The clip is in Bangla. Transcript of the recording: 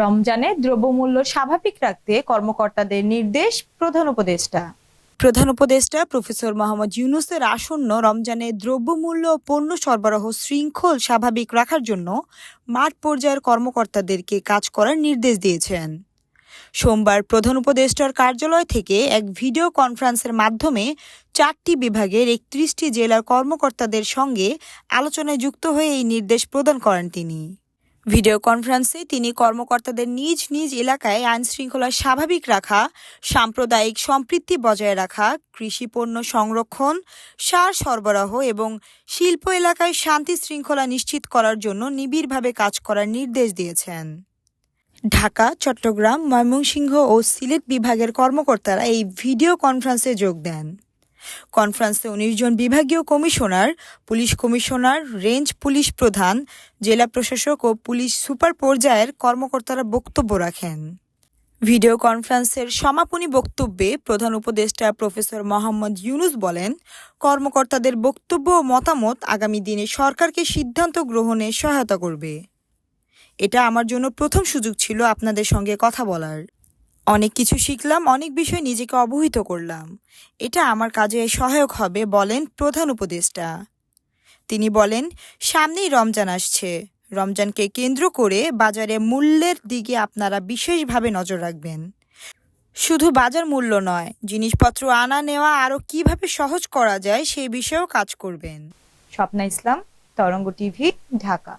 রমজানে দ্রব্যমূল্য স্বাভাবিক রাখতে কর্মকর্তাদের নির্দেশ প্রধান উপদেষ্টা প্রফেসর মোহাম্মদ ইউনূসের আসন্ন রমজানে দ্রব্যমূল্য ও পণ্য সরবরাহ শৃঙ্খল স্বাভাবিক রাখার জন্য মাঠ পর্যায়ের কর্মকর্তাদেরকে কাজ করার নির্দেশ দিয়েছেন। সোমবার প্রধান উপদেষ্টার কার্যালয় থেকে এক ভিডিও কনফারেন্সের মাধ্যমে 4টি বিভাগের 31টি জেলার কর্মকর্তাদের সঙ্গে আলোচনায় যুক্ত হয়ে এই নির্দেশ প্রদান করেন তিনি। ভিডিও কনফারেন্সে তিনি কর্মকর্তাদের নিজ নিজ এলাকায় আইনশৃঙ্খলা স্বাভাবিক রাখা, সাম্প্রদায়িক সম্প্রীতি বজায় রাখা, কৃষি পণ্য সংরক্ষণ, সার সরবরাহ এবং শিল্প এলাকায় শান্তি শৃঙ্খলা নিশ্চিত করার জন্য নিবিড়ভাবে কাজ করার নির্দেশ দিয়েছেন। ঢাকা, চট্টগ্রাম, ময়মনসিংহ ও সিলেট বিভাগের কর্মকর্তারা এই ভিডিও কনফারেন্সে যোগ দেন। কনফারেন্সে 19 জন বিভাগীয় commissioner, police commissioner, range police প্রধান, জেলা প্রশাসক ও পুলিশ সুপার পর্যায়ের কর্মকর্তারা বক্তব্য রাখেন। ভিডিও কনফারেন্সের সমাপনী বক্তব্যে প্রধান উপদেষ্টা প্রফেসর মোহাম্মদ ইউনূস বলেন, কর্মকর্তাদের বক্তব্য ও মতামত আগামী দিনে সরকারকে সিদ্ধান্ত গ্রহণে সহায়তা করবে। এটা আমার জন্য প্রথম সুযোগ ছিল আপনাদের সঙ্গে কথা বলার। অনেক কিছু শিখলাম, অনেক বিষয় নিজেকে অবহিত করলাম। এটা আমার কাজে সহায়ক হবে, বলেন প্রধান উপদেষ্টা। তিনি বলেন, সামনেই রমজান আসছে। রমজানকে কেন্দ্র করে বাজারে মূল্যের দিকে আপনারা বিশেষভাবে নজর রাখবেন। শুধু বাজার মূল্য নয়, জিনিসপত্র আনা নেওয়া আরও কিভাবে সহজ করা যায় সেই বিষয়েও কাজ করবেন। স্বপ্না ইসলাম, তরঙ্গ টিভি, ঢাকা।